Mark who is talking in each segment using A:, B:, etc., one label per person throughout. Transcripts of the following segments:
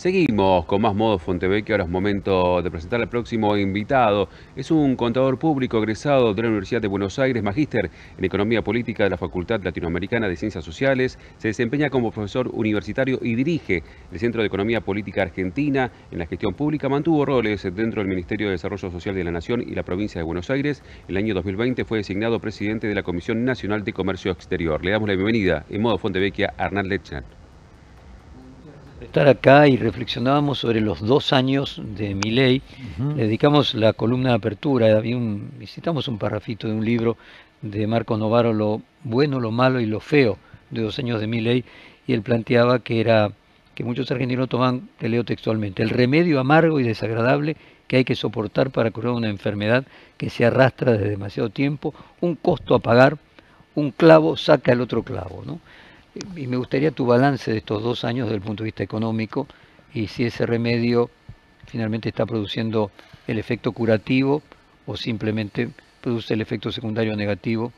A: Seguimos con más Modo Fontevecchia. Ahora es momento de presentar al próximo invitado. Es un contador público egresado de la Universidad de Buenos Aires, magíster en Economía Política de la Facultad Latinoamericana de Ciencias Sociales. Se desempeña como profesor universitario y dirige el Centro de Economía Política Argentina. En la gestión pública mantuvo roles dentro del Ministerio de Desarrollo Social de la Nación y la Provincia de Buenos Aires. En el año 2020 fue designado presidente de la Comisión Nacional de Comercio Exterior. Le damos la bienvenida en Modo Fontevecchia a Hernán Lechner.
B: Estar acá y reflexionábamos sobre los 2 años de Milei. Le dedicamos la columna de apertura, visitamos un parrafito de un libro de Marcos Novaro, Lo bueno, lo malo y lo feo de 2 años de Milei, y él planteaba que muchos argentinos toman, te leo textualmente, el remedio amargo y desagradable que hay que soportar para curar una enfermedad que se arrastra desde demasiado tiempo, un costo a pagar, un clavo saca el otro clavo, ¿no? Y me gustaría tu balance de estos 2 años desde el punto de vista económico y si ese remedio finalmente está produciendo el efecto curativo o simplemente produce el efecto secundario negativo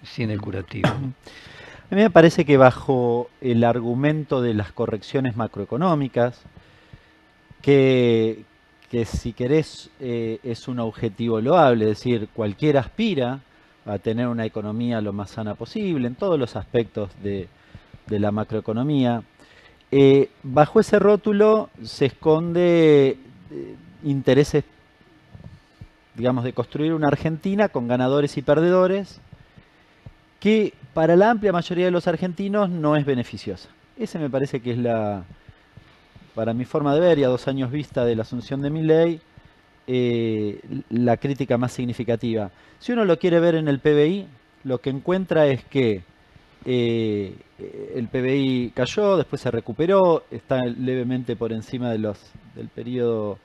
B: sin el curativo.
C: A mí me parece que bajo el argumento de las correcciones macroeconómicas, que si querés es un objetivo loable, es decir, cualquiera aspira a tener una economía lo más sana posible en todos los aspectos de la macroeconomía. Bajo ese rótulo se esconde intereses, digamos, de construir una Argentina con ganadores y perdedores, que para la amplia mayoría de los argentinos no es beneficiosa. Ese me parece que es para mi forma de ver, y a 2 años vista de la asunción de Milei, la crítica más significativa. Si uno lo quiere ver en el PBI, lo que encuentra es que el PBI cayó, después se recuperó, está levemente por encima del periodo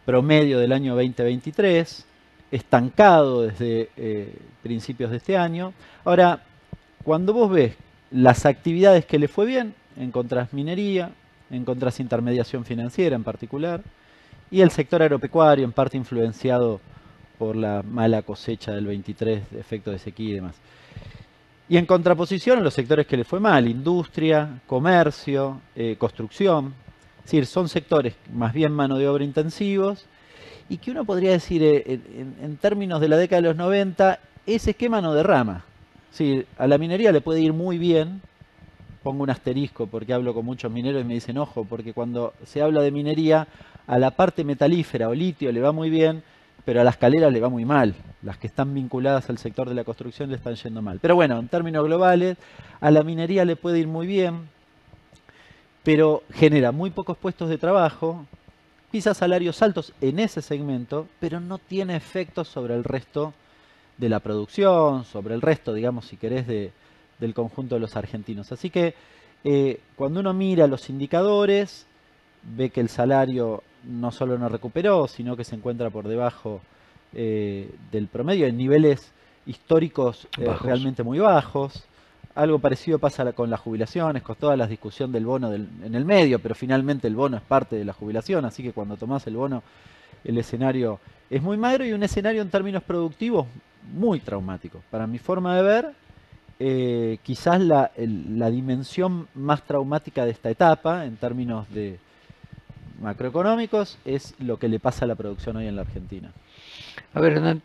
C: promedio del año 2023, estancado desde principios de este año. Ahora, cuando vos ves las actividades que le fue bien, encontrás minería, encontrás intermediación financiera en particular, y el sector agropecuario, en parte influenciado por la mala cosecha del 23, de efecto de sequía y demás. Y en contraposición a los sectores que le fue mal, industria, comercio, construcción. Es decir, son sectores más bien mano de obra intensivos y que uno podría decir, en términos de la década de los 90, ese esquema no derrama. Es decir, a la minería le puede ir muy bien, pongo un asterisco porque hablo con muchos mineros y me dicen, ojo, porque cuando se habla de minería, a la parte metalífera o litio le va muy bien, pero a las caleras le va muy mal. Las que están vinculadas al sector de la construcción le están yendo mal. Pero bueno, en términos globales, a la minería le puede ir muy bien, pero genera muy pocos puestos de trabajo, quizás salarios altos en ese segmento, pero no tiene efectos sobre el resto de la producción, sobre el resto, digamos, si querés, del conjunto de los argentinos. Así que cuando uno mira los indicadores, ve que el salario no solo no recuperó, sino que se encuentra por debajo del promedio, en niveles históricos realmente muy bajos. Algo parecido pasa con las jubilaciones, con toda la discusión del bono en el medio, pero finalmente el bono es parte de la jubilación, así que cuando tomás el bono, el escenario es muy magro y un escenario en términos productivos muy traumático. Para mi forma de ver, quizás la dimensión más traumática de esta etapa, en términos de macroeconómicos, es lo que le pasa a la producción hoy en la Argentina.
B: A ver, Hernán,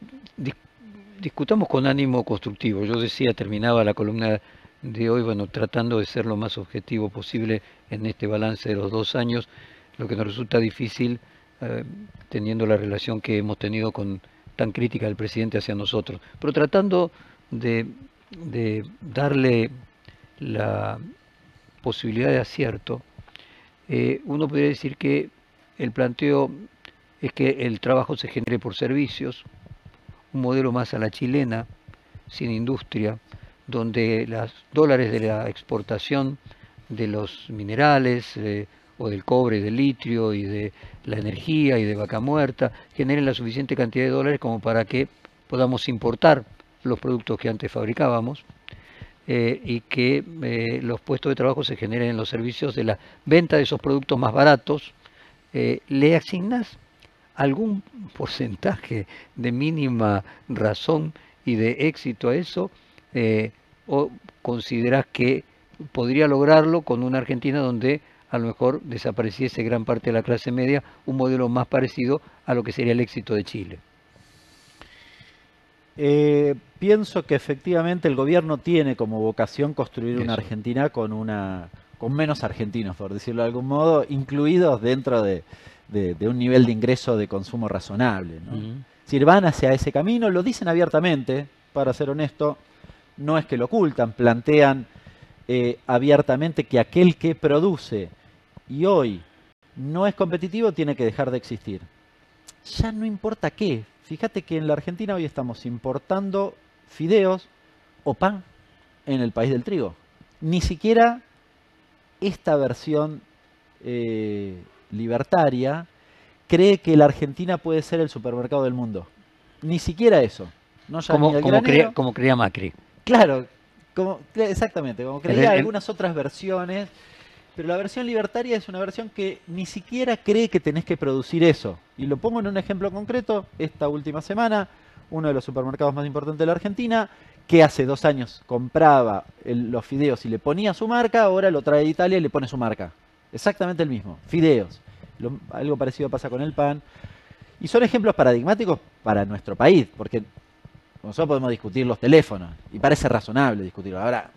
B: discutamos con ánimo constructivo. Yo decía, terminaba la columna de hoy, bueno, tratando de ser lo más objetivo posible en este balance de los 2 años, lo que nos resulta difícil teniendo la relación que hemos tenido tan crítica del presidente hacia nosotros, pero tratando de darle la posibilidad de acierto. Uno podría decir que el planteo es que el trabajo se genere por servicios, un modelo más a la chilena, sin industria, donde los dólares de la exportación de los minerales o del cobre, del litio y de la energía y de Vaca Muerta generen la suficiente cantidad de dólares como para que podamos importar los productos que antes fabricábamos. Y que los puestos de trabajo se generen en los servicios de la venta de esos productos más baratos. ¿Le asignas algún porcentaje de mínima razón y de éxito a eso? ¿O consideras que podría lograrlo con una Argentina donde a lo mejor desapareciese gran parte de la clase media, un modelo más parecido a lo que sería el éxito de Chile.
C: Pienso que efectivamente el gobierno tiene como vocación construir una
B: Eso.
C: Argentina con menos argentinos, por decirlo de algún modo, incluidos dentro de un nivel de ingreso de consumo razonable, ¿no?
B: Ujú.
C: Es decir, van hacia ese camino, lo dicen abiertamente, para ser honesto, no es que lo ocultan, plantean abiertamente que aquel que produce y hoy no es competitivo tiene que dejar de existir. Ya no importa qué. Fíjate que en la Argentina hoy estamos importando fideos o pan en el país del trigo. Ni siquiera esta versión libertaria cree que la Argentina puede ser el supermercado del mundo. Ni siquiera eso. No ya ni el granero.
B: Como creía Macri.
C: Claro, exactamente, como creía
B: El-
C: algunas otras versiones, pero la versión libertaria es una versión que ni siquiera cree que tenés que producir eso. Y lo pongo en un ejemplo concreto, esta última semana, uno de los supermercados más importantes de la Argentina, que hace 2 años compraba los fideos y le ponía su marca, ahora lo trae de Italia y le pone su marca. Exactamente el mismo, fideos. Algo parecido pasa con el pan. Y son ejemplos paradigmáticos para nuestro país, porque nosotros podemos discutir los teléfonos, y parece razonable discutirlo. Ahora,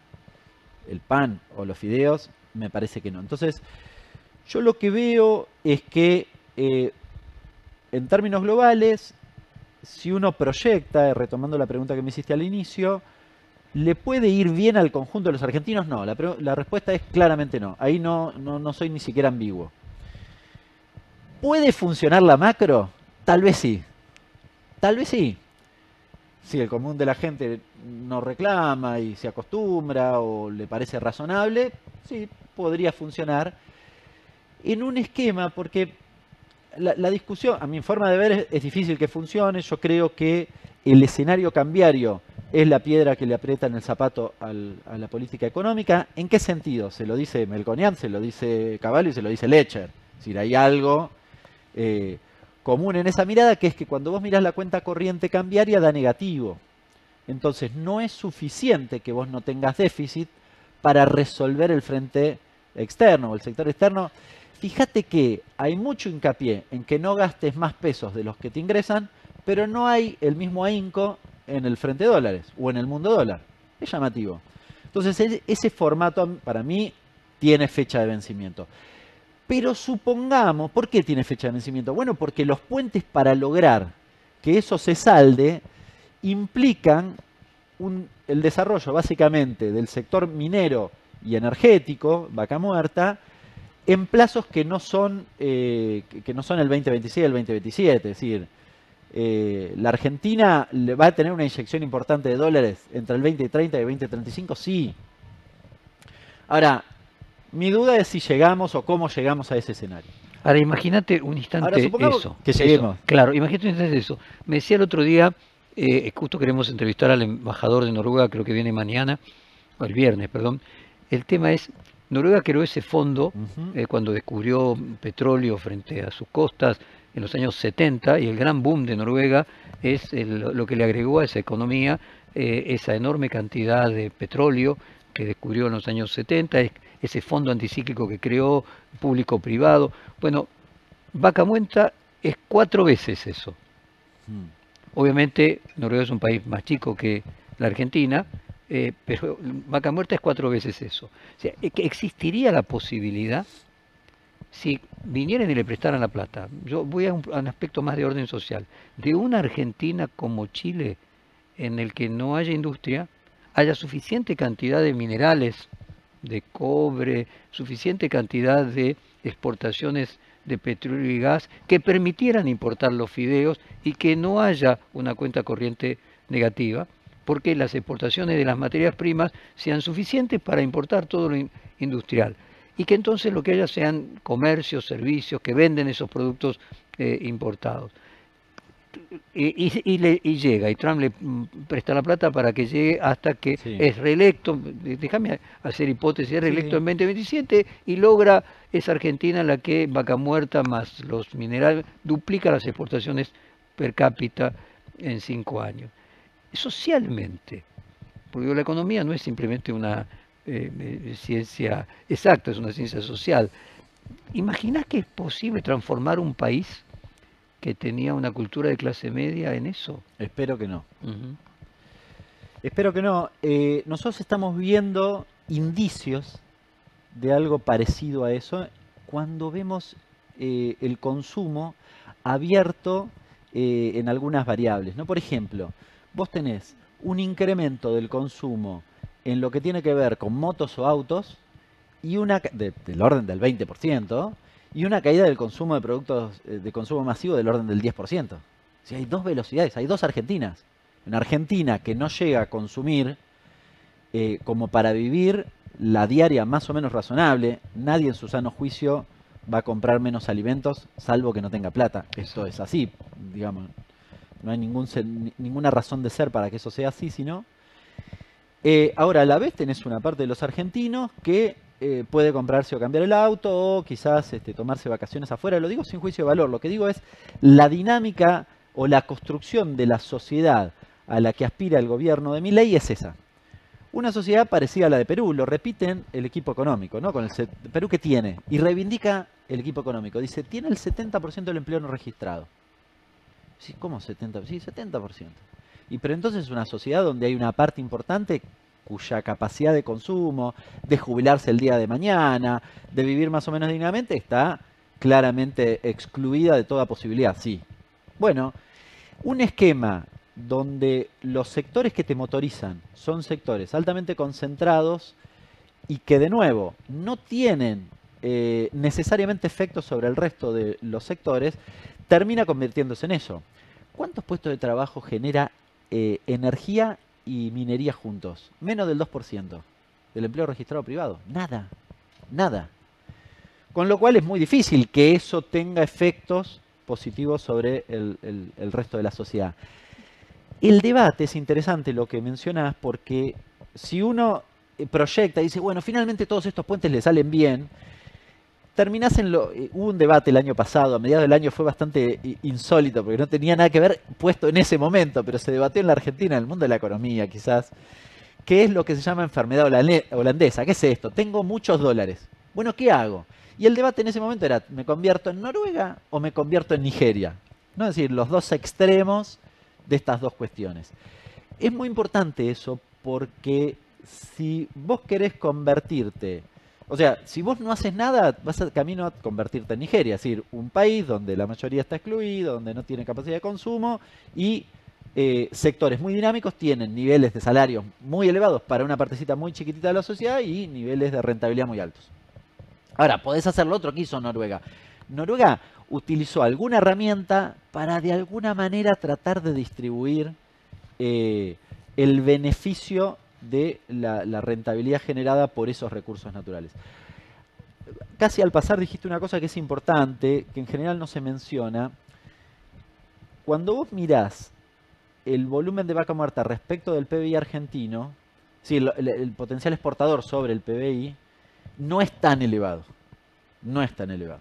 C: el pan o los fideos, me parece que no. Entonces, yo lo que veo es que, en términos globales, si uno proyecta, retomando la pregunta que me hiciste al inicio, ¿le puede ir bien al conjunto de los argentinos? No, la respuesta es claramente no. Ahí no soy ni siquiera ambiguo. ¿Puede funcionar la macro? Tal vez sí. Tal vez sí. Si el común de la gente no reclama y se acostumbra o le parece razonable, sí, podría funcionar en un esquema, porque la discusión, a mi forma de ver, es difícil que funcione. Yo creo que el escenario cambiario es la piedra que le aprieta en el zapato a la política económica. ¿En qué sentido? Se lo dice Melconian, se lo dice Cavallo y se lo dice Lecher. Es decir, hay algo común en esa mirada, que es que cuando vos mirás la cuenta corriente cambiaria da negativo. Entonces no es suficiente que vos no tengas déficit para resolver el frente externo o el sector externo. Fíjate que hay mucho hincapié en que no gastes más pesos de los que te ingresan, pero no hay el mismo ahínco en el frente dólares o en el mundo dólar. Es llamativo. Entonces ese formato para mí tiene fecha de vencimiento. Pero supongamos, ¿por qué tiene fecha de vencimiento? Bueno, porque los puentes para lograr que eso se salde implican el desarrollo básicamente del sector minero y energético, Vaca Muerta, en plazos que no son el 2026 y el 2027. Es decir, la Argentina va a tener una inyección importante de dólares entre el 2030 y el 2035, sí. Ahora, mi duda es si llegamos o cómo llegamos a ese escenario.
B: Ahora, imagínate un instante eso.
C: Que lleguemos.
B: Claro, imagínate un instante eso. Me decía el otro día, justo queremos entrevistar al embajador de Noruega, creo que viene mañana, o el viernes, perdón. El tema es, Noruega creó ese fondo cuando descubrió petróleo frente a sus costas en los años 70, y el gran boom de Noruega es lo que le agregó a esa economía esa enorme cantidad de petróleo que descubrió en los años 70, ese fondo anticíclico que creó, público-privado. Bueno, Vaca Muerta es 4 veces eso. Obviamente Noruega es un país más chico que la Argentina, pero Vaca Muerta es 4 veces eso. O sea, existiría la posibilidad, si vinieran y le prestaran la plata, yo voy a un aspecto más de orden social, de una Argentina como Chile, en el que no haya industria, haya suficiente cantidad de minerales, de cobre, suficiente cantidad de exportaciones de petróleo y gas que permitieran importar los fideos y que no haya una cuenta corriente negativa, porque las exportaciones de las materias primas sean suficientes para importar todo lo industrial, y que entonces lo que haya sean comercios, servicios que venden esos productos importados. Y llega, y Trump le presta la plata para que llegue hasta que es reelecto, déjame hacer hipótesis, es reelecto en 2027 y logra esa Argentina en la que Vaca Muerta más los minerales duplica las exportaciones per cápita en 5 años. Socialmente, porque la economía no es simplemente una ciencia exacta, es una ciencia social. ¿Imaginás que es posible transformar un país que tenía una cultura de clase media en eso?
C: Espero que no.
B: Ujú.
C: Espero que no. Nosotros estamos viendo indicios de algo parecido a eso cuando vemos el consumo abierto en algunas variables, ¿no? Por ejemplo, vos tenés un incremento del consumo en lo que tiene que ver con motos o autos y del orden del 20% y una caída del consumo de productos de consumo masivo del orden del 10%. Si hay dos velocidades, hay dos Argentinas. Una Argentina que no llega a consumir como para vivir la diaria más o menos razonable. Nadie en su sano juicio va a comprar menos alimentos, salvo que no tenga plata. Esto es así, digamos. No hay ninguna razón de ser para que eso sea así, sino... ahora, a la vez tenés una parte de los argentinos que puede comprarse o cambiar el auto o quizás tomarse vacaciones afuera. Lo digo sin juicio de valor. Lo que digo es la dinámica o la construcción de la sociedad a la que aspira el gobierno de Milei es esa. Una sociedad parecida a la de Perú, lo repiten el equipo económico, ¿no? Con Perú que tiene, y reivindica el equipo económico. Dice, tiene el 70% del empleo no registrado. Sí, ¿cómo 70%? Sí, 70%. Pero entonces es una sociedad donde hay una parte importante cuya capacidad de consumo, de jubilarse el día de mañana, de vivir más o menos dignamente, está claramente excluida de toda posibilidad, sí. Bueno, un esquema donde los sectores que te motorizan son sectores altamente concentrados y que de nuevo no tienen necesariamente efectos sobre el resto de los sectores, termina convirtiéndose en eso. ¿Cuántos puestos de trabajo genera energía y minería juntos? Menos del 2% del empleo registrado privado. Nada, nada. Con lo cual es muy difícil que eso tenga efectos positivos sobre el resto de la sociedad. El debate es interesante lo que mencionás, porque si uno proyecta y dice, bueno, finalmente todos estos puentes le salen bien, terminás en lo... hubo un debate el año pasado, a mediados del año fue bastante insólito, porque no tenía nada que ver puesto en ese momento, pero se debatió en la Argentina, en el mundo de la economía quizás, que es lo que se llama enfermedad holandesa. ¿Qué es esto? Tengo muchos dólares. Bueno, ¿qué hago? Y el debate en ese momento era, ¿me convierto en Noruega o me convierto en Nigeria? ¿No? Es decir, los dos extremos de estas dos cuestiones. Es muy importante eso porque si vos querés convertirte, o sea, si vos no haces nada, vas a camino a convertirte en Nigeria, es decir, un país donde la mayoría está excluido, donde no tiene capacidad de consumo y sectores muy dinámicos tienen niveles de salarios muy elevados para una partecita muy chiquitita de la sociedad y niveles de rentabilidad muy altos. Ahora, podés hacer lo otro que hizo Noruega. Noruega utilizó alguna herramienta para de alguna manera tratar de distribuir el beneficio de la rentabilidad generada por esos recursos naturales. Casi al pasar dijiste una cosa que es importante, que en general no se menciona. Cuando vos mirás el volumen de vaca muerta respecto del PBI argentino, sí, el potencial exportador sobre el PBI, no es tan elevado. No es tan elevado.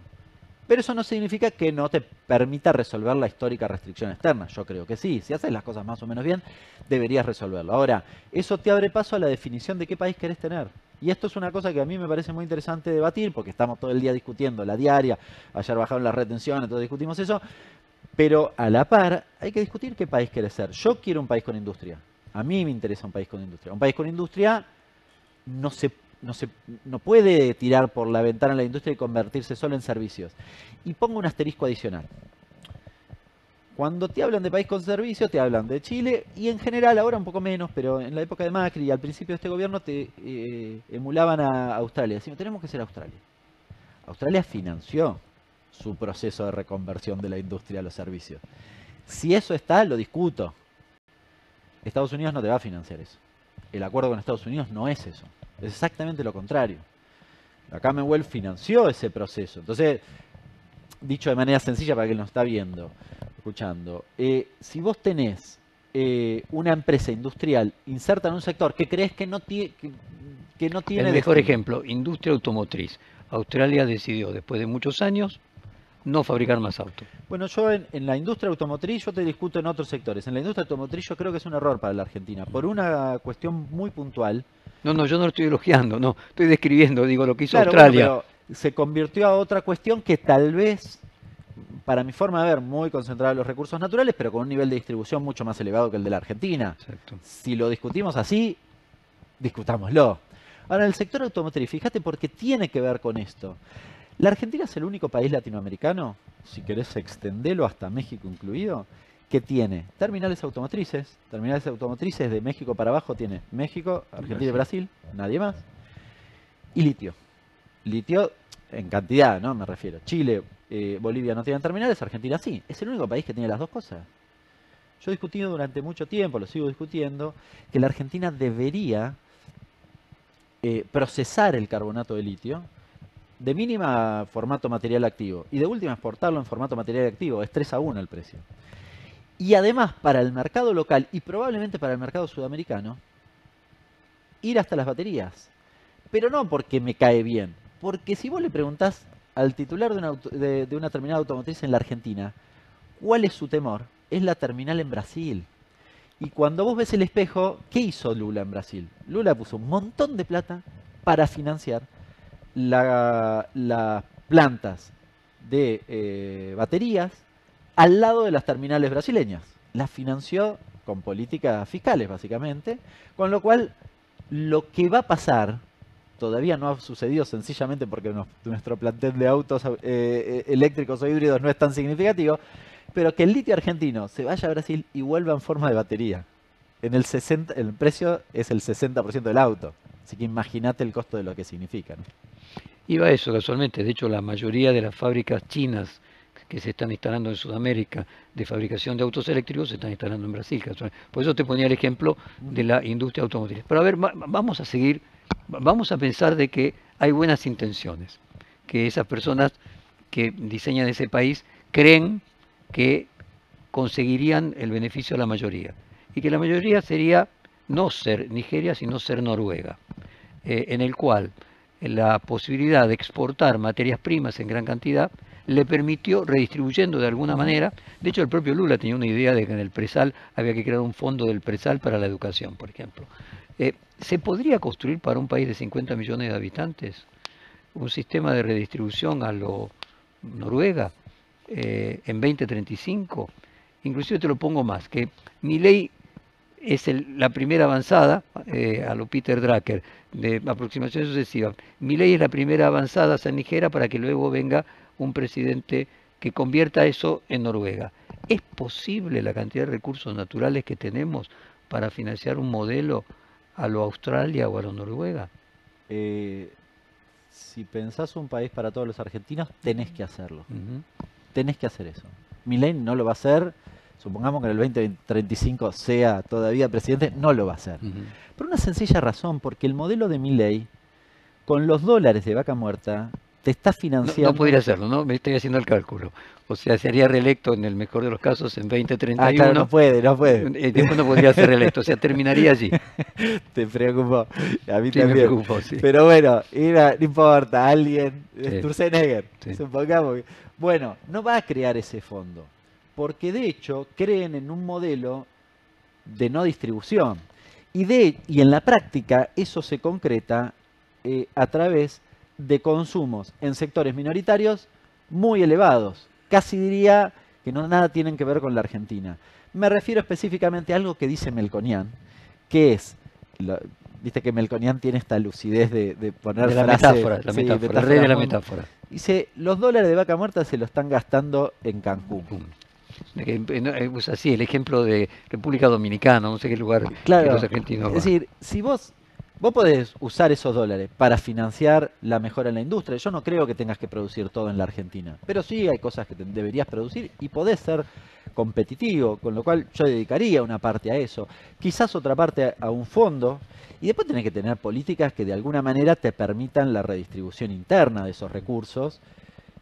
C: Pero eso no significa que no te permita resolver la histórica restricción externa. Yo creo que sí. Si haces las cosas más o menos bien, deberías resolverlo. Ahora, eso te abre paso a la definición de qué país querés tener. Y esto es una cosa que a mí me parece muy interesante debatir, porque estamos todo el día discutiendo la diaria. Ayer bajaron las retenciones, entonces discutimos eso. Pero a la par, hay que discutir qué país querés ser. Yo quiero un país con industria. A mí me interesa un país con industria. Un país con industria no puede tirar por la ventana la industria y convertirse solo en servicios. Y pongo un asterisco adicional. Cuando te hablan de país con servicios, te hablan de Chile y en general, ahora un poco menos, pero en la época de Macri y al principio de este gobierno te emulaban a Australia. Decimos, tenemos que ser Australia. Australia financió su proceso de reconversión de la industria a los servicios. Si eso está, lo discuto. Estados Unidos no te va a financiar eso. El acuerdo con Estados Unidos no es eso. Es exactamente lo contrario. La Commonwealth financió ese proceso. Entonces, dicho de manera sencilla para quien nos está viendo, escuchando, si vos tenés una empresa industrial inserta en un sector que crees que no tiene...
B: El mejor ejemplo, industria automotriz. Australia decidió, después de muchos años, no fabricar más autos.
C: Bueno, yo en la industria automotriz, yo te discuto en otros sectores. En la industria automotriz yo creo que es un error para la Argentina, por una cuestión muy puntual.
B: No, yo no lo estoy elogiando, no, estoy describiendo, digo, lo que hizo
C: Claro,
B: Australia.
C: bueno, se convirtió a otra cuestión que tal vez, para mi forma de ver, muy concentrada en los recursos naturales, pero con un nivel de distribución mucho más elevado que el de la Argentina.
B: Exacto.
C: Si lo discutimos así, discutámoslo. Ahora, en el sector automotriz, fíjate porque tiene que ver con esto. La Argentina es el único país latinoamericano, si querés extenderlo hasta México incluido, que tiene terminales automotrices. Terminales automotrices de México para abajo tiene México, Argentina y Brasil, nadie más. Y litio. Litio en cantidad, ¿no? Me refiero. Chile, Bolivia no tienen terminales, Argentina sí. Es el único país que tiene las dos cosas. Yo he discutido durante mucho tiempo, lo sigo discutiendo, que la Argentina debería procesar el carbonato de litio de mínima formato material activo y de última exportarlo en formato material activo. Es 3-1 el precio. Y además para el mercado local y probablemente para el mercado sudamericano, ir hasta las baterías. Pero no porque me cae bien, porque si vos le preguntás al titular de una terminal automotriz en la Argentina, ¿cuál es su temor? Es la terminal en Brasil. Y cuando vos ves el espejo, ¿qué hizo Lula en Brasil? Lula puso un montón de plata para financiar las plantas de baterías al lado de las terminales brasileñas. Las financió con políticas fiscales, básicamente, con lo cual lo que va a pasar todavía no ha sucedido sencillamente porque nuestro plantel de autos eléctricos o híbridos no es tan significativo, pero que el litio argentino se vaya a Brasil y vuelva en forma de batería. El precio es el 60% del auto, así que imagínate el costo de lo que significa, ¿no?
B: Iba a eso casualmente, de hecho la mayoría de las fábricas chinas que se están instalando en Sudamérica de fabricación de autos eléctricos se están instalando en Brasil, casualmente. Por eso te ponía el ejemplo de la industria automotriz. Pero a ver, vamos a seguir, vamos a pensar de que hay buenas intenciones, que esas personas que diseñan ese país creen que conseguirían el beneficio a la mayoría, y que la mayoría sería no ser Nigeria, sino ser Noruega, en el cual la posibilidad de exportar materias primas en gran cantidad le permitió, redistribuyendo de alguna manera, de hecho el propio Lula tenía una idea de que en el presal había que crear un fondo del presal para la educación, por ejemplo. ¿Se podría construir para un país de 50 millones de habitantes un sistema de redistribución a lo Noruega en 2035? Inclusive te lo pongo más, que Milei es la primera avanzada, a lo Peter Drucker, de aproximación sucesiva. Milei es la primera avanzada sanijera para que luego venga un presidente que convierta eso en Noruega. ¿Es posible la cantidad de recursos naturales que tenemos para financiar un modelo a lo Australia o a lo Noruega?
C: Si pensás un país para todos los argentinos, tenés que hacerlo. Tenés que hacer eso. Milei no lo va a hacer. Supongamos que en el 2035 sea todavía presidente, no lo va a hacer. Por una sencilla razón, porque el modelo de Milei, con los dólares de vaca muerta, te está financiando...
B: No podría hacerlo, ¿no? Me estoy haciendo el cálculo. O sea, se haría reelecto en el mejor de los casos en 2031.
C: Ah, claro, no puede.
B: Después no podría ser reelecto, o sea, terminaría allí.
C: Te preocupó. A mí
B: sí,
C: también.
B: me preocupó, sí.
C: Pero bueno, no importa, alguien,
B: Sí.
C: Sturzenegger,
B: Sí.
C: supongamos. Bueno, no va a crear ese fondo, porque de hecho creen en un modelo de no distribución. Y en la práctica eso se concreta a través de consumos en sectores minoritarios muy elevados. Casi diría que nada tienen que ver con la Argentina. Me refiero específicamente a algo que dice Melconian, que es, viste que Melconian tiene esta lucidez de poner
B: de la
C: frases,
B: metáfora,
C: sí,
B: el rey de la
C: muy-
B: metáfora.
C: Dice, los dólares de vaca muerta se lo están gastando en Cancún.
B: Usa así el ejemplo de República Dominicana, no sé qué lugar
C: Claro,
B: que los argentinos
C: es
B: van.
C: decir, si vos podés usar esos dólares para financiar la mejora en la industria. Yo no creo que tengas que producir todo en la Argentina, pero sí hay cosas que deberías producir y podés ser competitivo, con lo cual yo dedicaría una parte a eso, quizás otra parte a un fondo, y después tenés que tener políticas que de alguna manera te permitan la redistribución interna de esos recursos.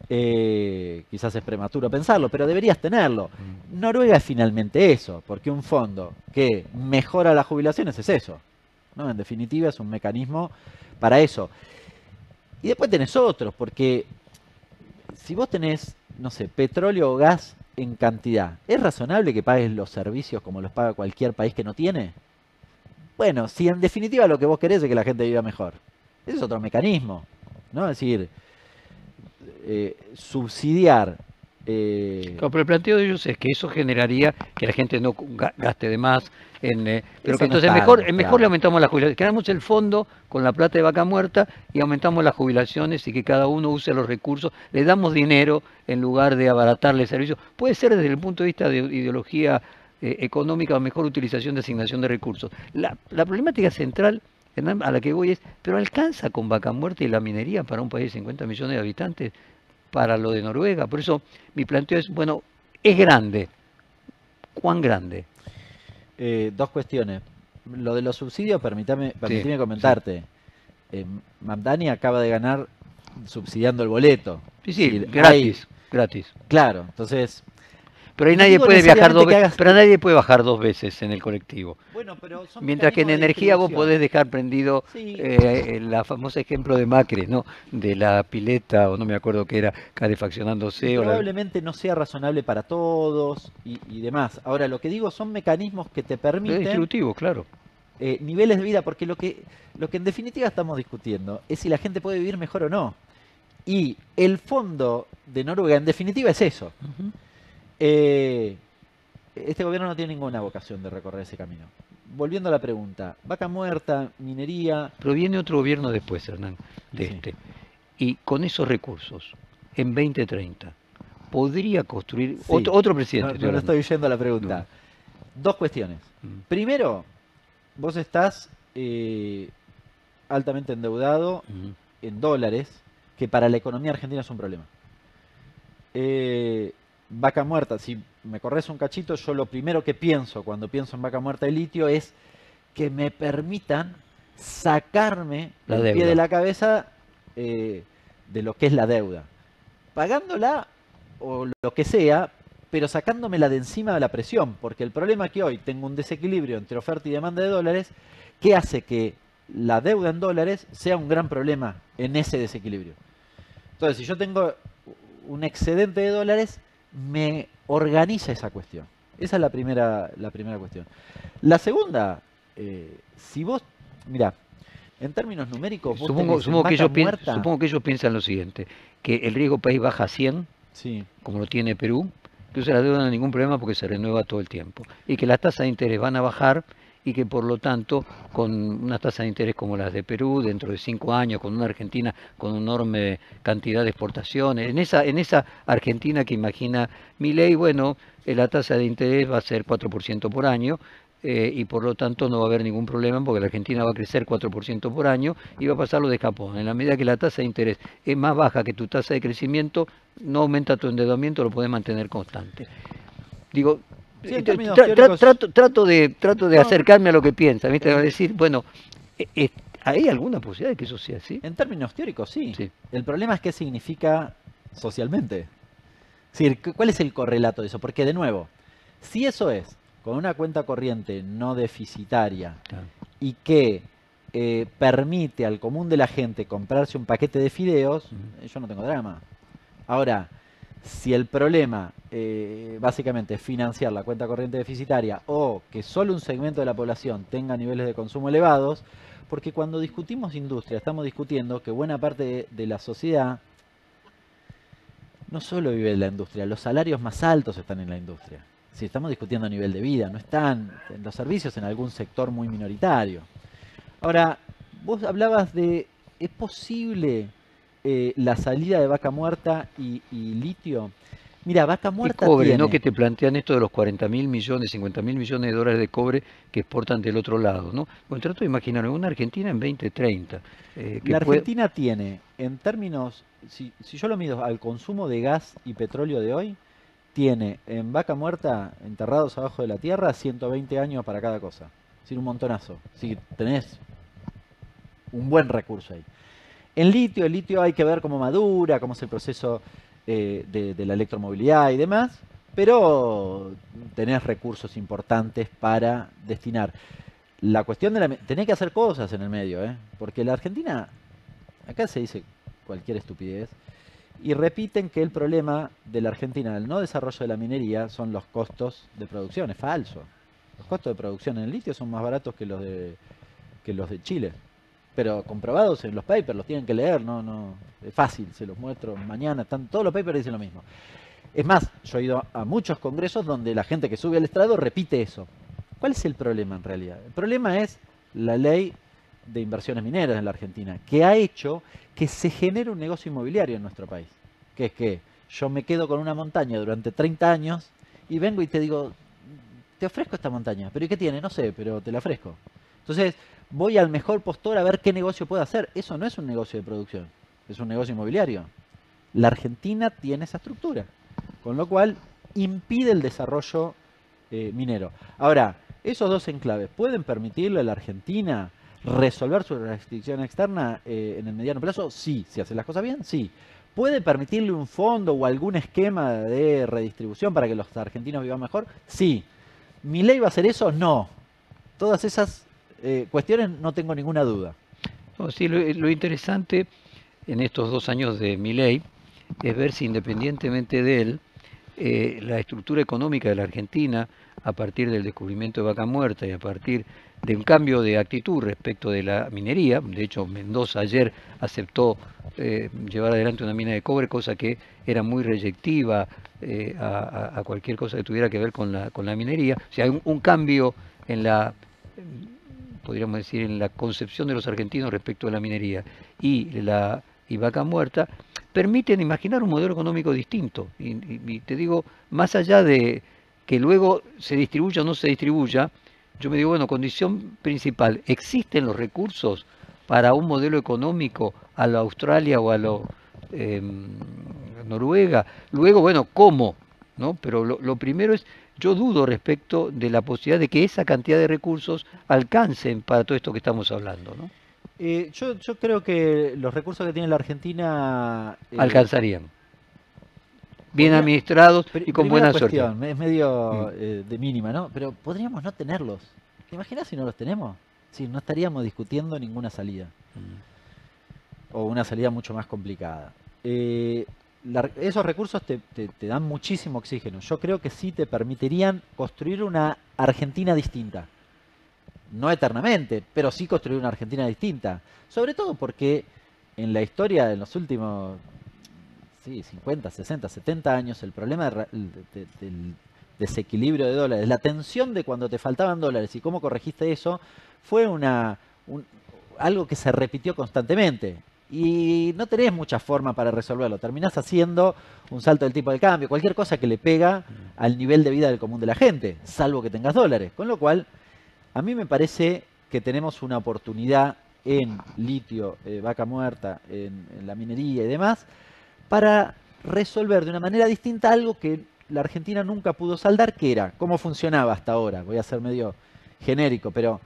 C: Quizás es prematuro pensarlo, pero deberías tenerlo. Noruega es finalmente eso, porque un fondo que mejora las jubilaciones es eso, ¿no? En definitiva es un mecanismo para eso. Y después tenés otros, porque si vos tenés, no sé, petróleo o gas en cantidad, ¿es razonable que pagues los servicios como los paga cualquier país que no tiene? Bueno, si en definitiva lo que vos querés es que la gente viva mejor, ese es otro mecanismo, ¿no? Es decir, subsidiar.
B: Claro, pero el planteo de ellos es que eso generaría que la gente no gaste de más, pero
C: Eso
B: que
C: no
B: entonces
C: está
B: mejor
C: demostrado.
B: le aumentamos la jubilación. Creamos el fondo con la plata de vaca muerta y aumentamos las jubilaciones y que cada uno use los recursos. Le damos dinero en lugar de abaratarle el servicio. Puede ser desde el punto de vista de ideología económica o mejor utilización de asignación de recursos. La problemática central, Hernán, a la que voy es, ¿pero alcanza con vaca muerta y la minería para un país de 50 millones de habitantes? Para lo de Noruega. Por eso mi planteo es, bueno, es grande. ¿Cuán grande?
C: Dos cuestiones. Lo de los subsidios, permitime
B: Sí.
C: comentarte. Mamdani acaba de ganar subsidiando el boleto.
B: Sí,
C: Es
B: sí,
C: decir,
B: gratis, gratis.
C: claro, entonces,
B: Pero ahí
C: no
B: nadie
C: digo
B: puede viajar
C: necesariamente
B: dos
C: que
B: veces,
C: hagas...
B: pero nadie puede bajar dos veces en el colectivo.
C: Bueno, pero son
B: Mientras que en
C: mecanismos de
B: energía vos
C: distribución.
B: podés dejar prendido
C: Sí,
B: la famosa ejemplo de Macri, ¿no? De la pileta, o no me acuerdo qué era,
C: y
B: calefaccionándose.
C: probablemente no sea razonable para todos y demás. Ahora, lo que digo son mecanismos que te
B: Pero es
C: permiten
B: distributivo, claro.
C: niveles de vida, porque lo que en definitiva estamos discutiendo es si la gente puede vivir mejor o no. Y el fondo de Noruega, en definitiva, es eso.
B: Ujú.
C: Este gobierno no tiene ninguna vocación de recorrer ese camino. Volviendo a la pregunta, vaca muerta, minería...
B: Pero viene otro gobierno después, Hernán, de
C: Sí,
B: este. Y con esos recursos, en 2030, podría construir
C: sí.
B: otro presidente.
C: No,
B: Estoy
C: no
B: hablando.
C: estoy yendo a la pregunta. Dos cuestiones.
B: Mm.
C: Primero, vos estás altamente endeudado
B: Mm.
C: en dólares, que para la economía argentina es un problema. Vaca muerta, si me corres un cachito, yo lo primero que pienso cuando pienso en vaca muerta de litio es que me permitan sacarme
B: La
C: el pie
B: deuda.
C: de la cabeza de lo que es la deuda. Pagándola o lo que sea, pero sacándomela de encima de la presión, porque el problema es que hoy tengo un desequilibrio entre oferta y demanda de dólares que hace que la deuda en dólares sea un gran problema en ese desequilibrio. Entonces, si yo tengo un excedente de dólares, me organiza esa cuestión. Esa es la primera cuestión. La segunda, si vos, mira, en términos numéricos, vos tenés en vaca muerta...
B: Supongo que ellos piensan lo siguiente, que el riesgo país baja a 100,
C: Sí,
B: como lo tiene Perú, entonces la deuda no hay ningún problema porque se renueva todo el tiempo. Y que las tasas de interés van a bajar y que por lo tanto, con unas tasas de interés como las de Perú, dentro de 5 años, con una Argentina con una enorme cantidad de exportaciones, en esa Argentina que imagina Milei, bueno, la tasa de interés va a ser 4% por año, y por lo tanto no va a haber ningún problema porque la Argentina va a crecer 4% por año y va a pasar lo de Japón. En la medida que la tasa de interés es más baja que tu tasa de crecimiento, no aumenta tu endeudamiento, lo puedes mantener constante. Digo,
C: sí, en términos teóricos...
B: trato de
C: No,
B: acercarme a lo que piensa, ¿viste? A
C: en,
B: decir, bueno, ¿hay alguna posibilidad de que eso sea así?
C: en términos teóricos, sí.
B: Sí.
C: El problema es qué significa socialmente. Es decir, ¿cuál es el correlato de eso? Porque, de nuevo, si eso es con una cuenta corriente no deficitaria
B: Claro.
C: y que permite al común de la gente comprarse un paquete de fideos, yo no tengo drama. Ahora, si el problema básicamente es financiar la cuenta corriente deficitaria o que solo un segmento de la población tenga niveles de consumo elevados, porque cuando discutimos industria estamos discutiendo que buena parte de la sociedad no solo vive en la industria, los salarios más altos están en la industria. Si estamos discutiendo nivel de vida, no están en los servicios en algún sector muy minoritario. Ahora, vos hablabas de, ¿es posible la salida de vaca muerta y litio? Mira, vaca
B: Y
C: muerta
B: cobre,
C: tiene...
B: ¿no? Que te plantean esto de los 40.000 millones, 50.000 millones de dólares de cobre que exportan del otro lado, ¿no? Bueno, trato de imaginarme una Argentina en 2030.
C: La Argentina tiene, en términos, si yo lo mido al consumo de gas y petróleo de hoy, tiene en vaca muerta, enterrados abajo de la tierra, 120 años para cada cosa. Es decir, un montonazo. Así que tenés un buen recurso ahí. En litio, el litio hay que ver cómo madura, cómo es el proceso de la electromovilidad y demás, pero tenés recursos importantes para destinar. La cuestión de la... Tenés que hacer cosas en el medio, porque la Argentina, acá se dice cualquier estupidez, y repiten que el problema de la Argentina del no desarrollo de la minería son los costos de producción. Es falso. Los costos de producción en el litio son más baratos que los de Chile. pero comprobados en los papers, los tienen que leer, no, es fácil, se los muestro mañana, están todos los papers dicen lo mismo. Es más, yo he ido a muchos congresos donde la gente que sube al estrado repite eso. ¿Cuál es el problema en realidad? El problema es la ley de inversiones mineras en la Argentina, que ha hecho que se genere un negocio inmobiliario en nuestro país. Que es que yo me quedo con una montaña durante 30 años y vengo y te digo, te ofrezco esta montaña, pero ¿y qué tiene? No sé, pero te la ofrezco. Entonces, voy al mejor postor a ver qué negocio puedo hacer. Eso no es un negocio de producción, es un negocio inmobiliario. La Argentina tiene esa estructura, con lo cual impide el desarrollo minero. Ahora, esos dos enclaves, ¿pueden permitirle a la Argentina resolver su restricción externa en el mediano plazo? Sí, si hace las cosas bien, sí. ¿Puede permitirle un fondo o algún esquema de redistribución para que los argentinos vivan mejor? Sí. ¿Mi ley va a hacer eso? No. Todas esas cuestiones no tengo ninguna duda.
B: No, sí, lo interesante en estos 2 años de Milei es ver si independientemente de él, la estructura económica de la Argentina, a partir del descubrimiento de Vaca Muerta y a partir de un cambio de actitud respecto de la minería, de hecho Mendoza ayer aceptó llevar adelante una mina de cobre, cosa que era muy reyectiva a cualquier cosa que tuviera que ver con la minería. O sea, hay un cambio en la, podríamos decir, en la concepción de los argentinos respecto a la minería y Vaca Muerta, permiten imaginar un modelo económico distinto. Y te digo, más allá de que luego se distribuya o no se distribuya, yo me digo, bueno, condición principal, ¿existen los recursos para un modelo económico a lo Australia o a lo Noruega? Luego, bueno, ¿cómo? ¿No? Pero lo primero es, yo dudo respecto de la posibilidad de que esa cantidad de recursos alcancen para todo esto que estamos hablando, ¿no?
C: Yo creo que los recursos que tiene la Argentina
B: alcanzarían. Bien administrados y con buena suerte.
C: Es medio de mínima, ¿no? Pero podríamos no tenerlos. ¿Te imaginas si no los tenemos? Sí, no estaríamos discutiendo ninguna salida. O una salida mucho más complicada. Esos recursos te dan muchísimo oxígeno. Yo creo que sí te permitirían construir una Argentina distinta. No eternamente, pero sí construir una Argentina distinta. Sobre todo porque en la historia de los últimos 50, 60, 70 años, el problema del desequilibrio de dólares, la tensión de cuando te faltaban dólares y cómo corregiste eso, fue algo que se repitió constantemente. Y no tenés mucha forma para resolverlo. Terminás haciendo un salto del tipo de cambio, cualquier cosa que le pega al nivel de vida del común de la gente, salvo que tengas dólares. Con lo cual, a mí me parece que tenemos una oportunidad en litio, Vaca Muerta, en la minería y demás, para resolver de una manera distinta algo que la Argentina nunca pudo saldar, que era cómo funcionaba hasta ahora. Voy a ser medio genérico, pero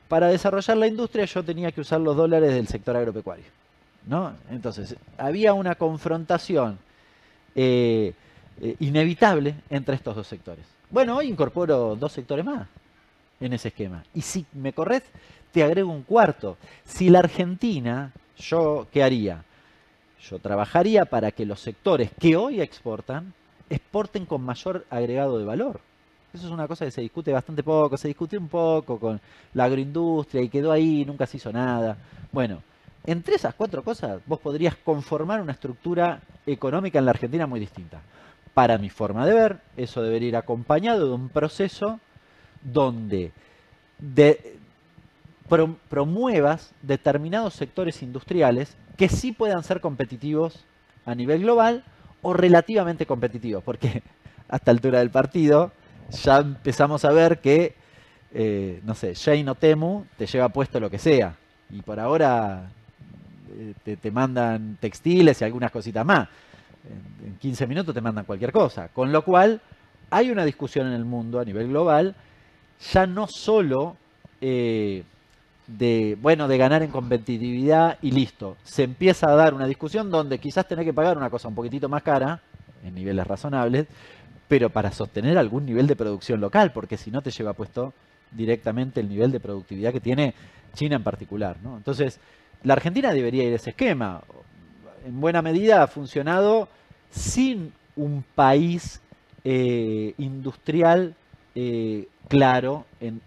C: para desarrollar la industria yo tenía que usar los dólares del sector agropecuario, ¿no? Entonces, había una confrontación inevitable entre estos dos sectores. Bueno, hoy incorporo 2 sectores más en ese esquema. Y si me corres, te agrego un cuarto. Si la Argentina, ¿qué haría? Yo trabajaría para que los sectores que hoy exporten con mayor agregado de valor. Eso es una cosa que se discute bastante poco, se discutió un poco con la agroindustria y quedó ahí, nunca se hizo nada. Bueno, entre esas 4 cosas vos podrías conformar una estructura económica en la Argentina muy distinta. Para mi forma de ver, eso debería ir acompañado de un proceso donde promuevas determinados sectores industriales que sí puedan ser competitivos a nivel global o relativamente competitivos, porque a esta altura del partido ya empezamos a ver que, no sé, Shein o Temu te lleva puesto lo que sea, y por ahora te mandan textiles y algunas cositas más. En 15 minutos te mandan cualquier cosa, con lo cual hay una discusión en el mundo a nivel global, ya no solo de ganar en competitividad y listo. Se empieza a dar una discusión donde quizás tenés que pagar una cosa un poquitito más cara, en niveles razonables, pero para sostener algún nivel de producción local, porque si no te lleva puesto directamente el nivel de productividad que tiene China en particular, ¿no? Entonces, la Argentina debería ir a ese esquema. En buena medida ha funcionado sin un país industrial claro en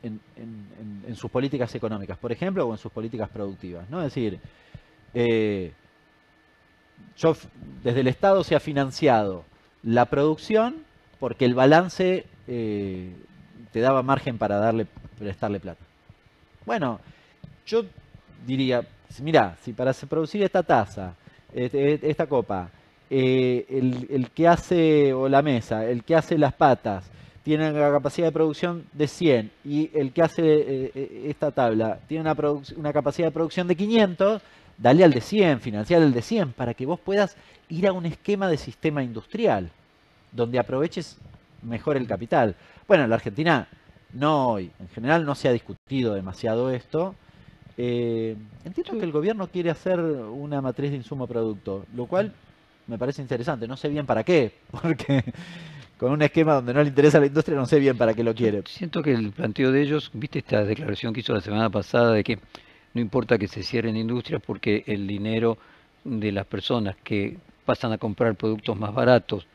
C: sus políticas económicas, por ejemplo, o en sus políticas productivas, ¿no? Es decir, eh, desde el Estado se ha financiado la producción porque el balance te daba margen para prestarle plata. Bueno, yo diría, mira, si para producir esta taza, esta copa, el que hace, o la mesa, el que hace las patas, tiene la capacidad de producción de 100 y el que hace esta tabla tiene una capacidad de producción de 500, dale al de 100, financiar el de 100, para que vos puedas ir a un esquema de sistema industrial, donde aproveches mejor el capital. Bueno, en la Argentina no hoy, en general no se ha discutido demasiado esto. Entiendo que el gobierno quiere hacer una matriz de insumo-producto, lo cual me parece interesante. No sé bien para qué, porque con un esquema donde no le interesa a la industria no sé bien para qué lo quiere.
B: Siento que el planteo de ellos, viste esta declaración que hizo la semana pasada de que no importa que se cierren industrias porque el dinero de las personas que pasan a comprar productos más baratos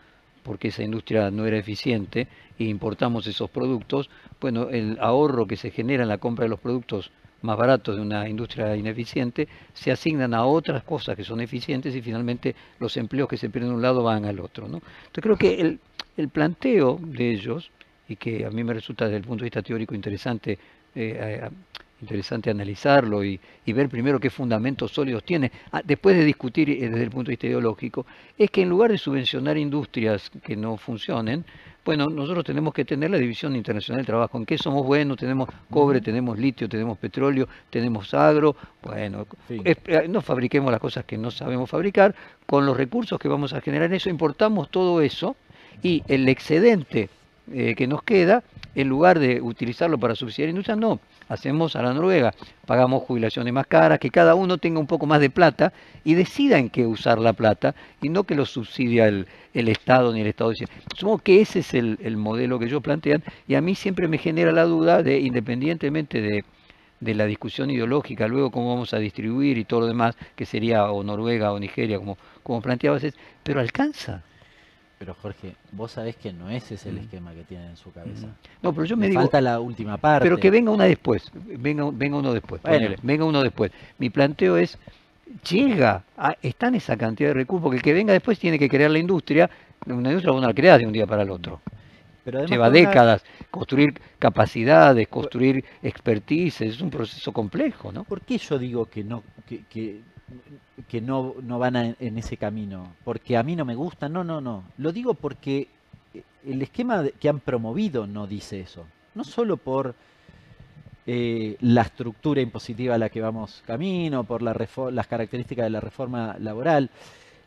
B: porque esa industria no era eficiente e importamos esos productos, bueno, el ahorro que se genera en la compra de los productos más baratos de una industria ineficiente se asignan a otras cosas que son eficientes y finalmente los empleos que se pierden de un lado van al otro, ¿no? Entonces creo que el planteo de ellos, y que a mí me resulta desde el punto de vista teórico interesante, interesante analizarlo y ver primero qué fundamentos sólidos tiene, después de discutir desde el punto de vista ideológico, es que en lugar de subvencionar industrias que no funcionen, bueno, nosotros tenemos que tener la División Internacional del Trabajo. ¿En qué somos buenos? Tenemos cobre, tenemos litio, tenemos petróleo, tenemos agro. Bueno,
C: Sí.
B: no fabriquemos las cosas que no sabemos fabricar. Con los recursos que vamos a generar en eso, importamos todo eso y el excedente que nos queda, en lugar de utilizarlo para subsidiar industria, no, hacemos a la Noruega, pagamos jubilaciones más caras, que cada uno tenga un poco más de plata y decida en qué usar la plata y no que lo subsidia el Estado ni el Estado. Supongo que ese es el modelo que ellos plantean y a mí siempre me genera la duda de, independientemente de la discusión ideológica, luego cómo vamos a distribuir y todo lo demás, que sería o Noruega o Nigeria, como planteabas, pero alcanza.
C: Pero Jorge, vos sabés que no ese es el esquema que tienen en su cabeza.
B: No, pero yo me
C: Le
B: digo,
C: falta la última parte.
B: pero que venga una después, venga uno después,
C: Bueno.
B: ponele, venga uno después. Mi planteo es, está en esa cantidad de recursos, porque el que venga después tiene que crear la industria, una industria vos no la creás de un día para el otro.
C: Pero además
B: Lleva
C: con una-
B: décadas, construir capacidades, construir expertise, es un proceso complejo, ¿no?
C: ¿Por qué yo digo que no van en ese camino? Porque a mí no me gusta. No. Lo digo porque el esquema que han promovido no dice eso. No solo por la estructura impositiva a la que vamos camino, por las características de la reforma laboral.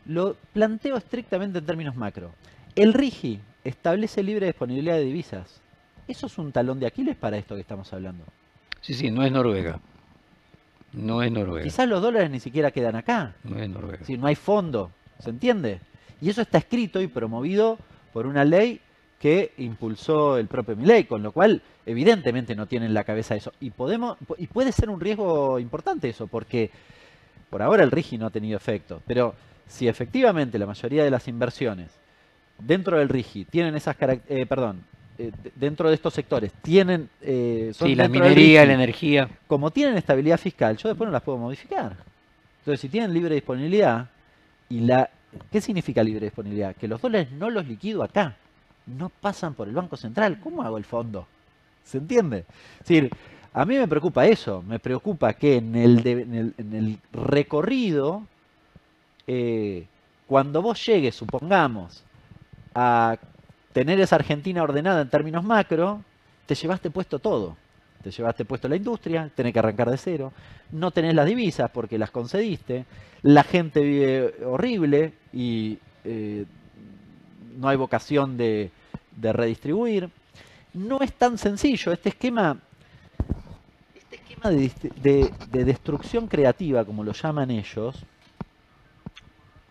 C: Lo planteo estrictamente en términos macro. El RIGI establece libre disponibilidad de divisas. Eso es un talón de Aquiles para esto que estamos hablando.
B: Sí, no es Noruega. No es Noruega.
C: Quizás los dólares ni siquiera quedan acá.
B: No es Noruega.
C: Es decir, no hay fondo, ¿se entiende? Y eso está escrito y promovido por una ley que impulsó el propio Milei, con lo cual evidentemente no tienen en la cabeza eso. Y puede ser un riesgo importante eso, porque por ahora el RIGI no ha tenido efecto. Pero si efectivamente la mayoría de las inversiones dentro del RIGI tienen esas características, dentro de estos sectores tienen... son
B: Sí, la
C: dentro del
B: minería,
C: RIGI,
B: la energía.
C: como tienen estabilidad fiscal, yo después no las puedo modificar. Entonces, si tienen libre disponibilidad, ¿qué significa libre disponibilidad? Que los dólares no los liquido acá, no pasan por el Banco Central. ¿Cómo hago el fondo? ¿Se entiende? Es decir, a mí me preocupa eso, me preocupa que en el recorrido, cuando vos llegues, supongamos, a tener esa Argentina ordenada en términos macro, te llevaste puesto todo. Te llevaste puesto la industria, tenés que arrancar de cero, no tenés las divisas porque las concediste, la gente vive horrible y no hay vocación de redistribuir. No es tan sencillo este esquema de destrucción creativa, como lo llaman ellos,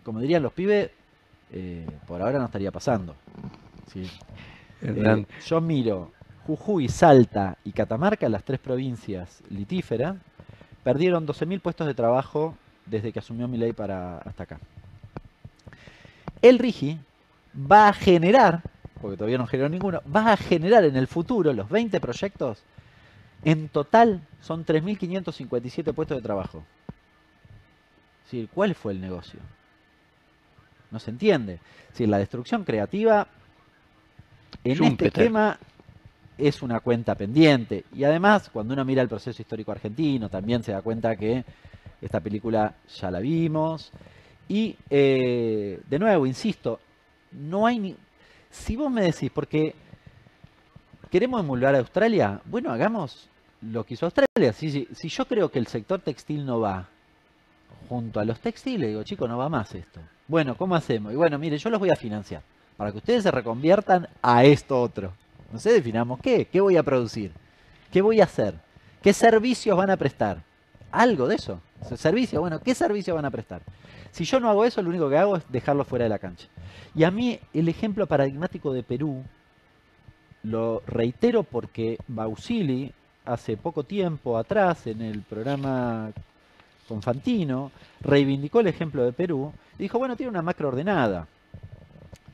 C: como dirían los pibes, por ahora no estaría pasando. ¿Sí? Yo miro Jujuy, Salta y Catamarca, las tres provincias litíferas, perdieron 12.000 puestos de trabajo desde que asumió Milei hasta acá. El RIGI va a generar porque todavía no generó ninguno, va a generar en el futuro los 20 proyectos, en total son 3.557 puestos de trabajo. Es decir, ¿cuál fue el negocio? No se entiende. Es decir, la destrucción creativa en este tema es una cuenta pendiente. Y además, cuando uno mira el proceso histórico argentino, también se da cuenta que esta película ya la vimos. Y, de nuevo, insisto, no hay ni... Si vos me decís, porque queremos emular a Australia, bueno, hagamos lo que hizo Australia. Si yo creo que el sector textil no va junto a los textiles, digo, chicos, no va más esto. Bueno, ¿cómo hacemos? Y bueno, mire, yo los voy a financiar para que ustedes se reconviertan a esto otro. No sé, definamos qué voy a producir, qué voy a hacer, qué servicios van a prestar. Algo de eso. Servicios, bueno, ¿qué servicios van a prestar? Si yo no hago eso, lo único que hago es dejarlo fuera de la cancha. Y a mí el ejemplo paradigmático de Perú, lo reitero porque Bausili, hace poco tiempo atrás, en el programa con Fantino, reivindicó el ejemplo de Perú y dijo, bueno, tiene una macro ordenada.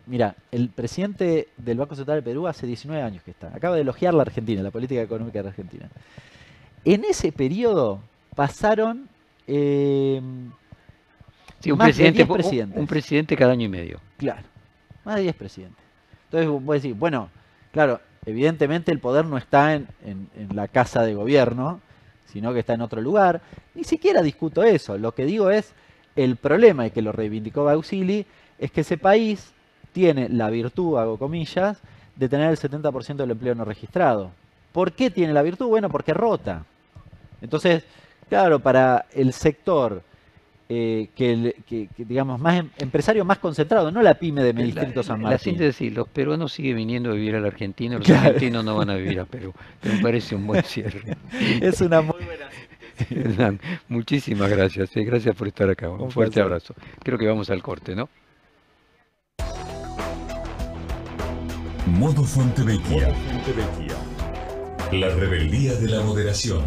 C: Mira, el presidente del Banco Central de Perú hace 19 años que está. Acaba de elogiar la Argentina, la política económica de la Argentina. En ese periodo pasaron más de 10 presidentes.
B: Un presidente cada año y medio.
C: Claro, más de 10 presidentes. Entonces vos decís, bueno, claro, evidentemente el poder no está en la casa de gobierno, sino que está en otro lugar. Ni siquiera discuto eso. Lo que digo es, el problema, y que lo reivindicó Bausili, es que ese país tiene la virtud, hago comillas, de tener el 70% del empleo no registrado. ¿Por qué tiene la virtud? Bueno, porque rota. Entonces, claro, para el sector que digamos, más empresario más concentrado, no la pyme de Distrito San Martín.
B: La síntesis, los peruanos siguen viniendo a vivir a la Argentina, los argentinos no van a vivir a Perú. Me parece un buen cierre.
C: Es una muy buena
B: síntesis. Muchísimas gracias, gracias por estar acá. Un fuerte abrazo. Creo que vamos al corte, ¿no?
D: Modo Fontevecchia. La rebeldía de la moderación.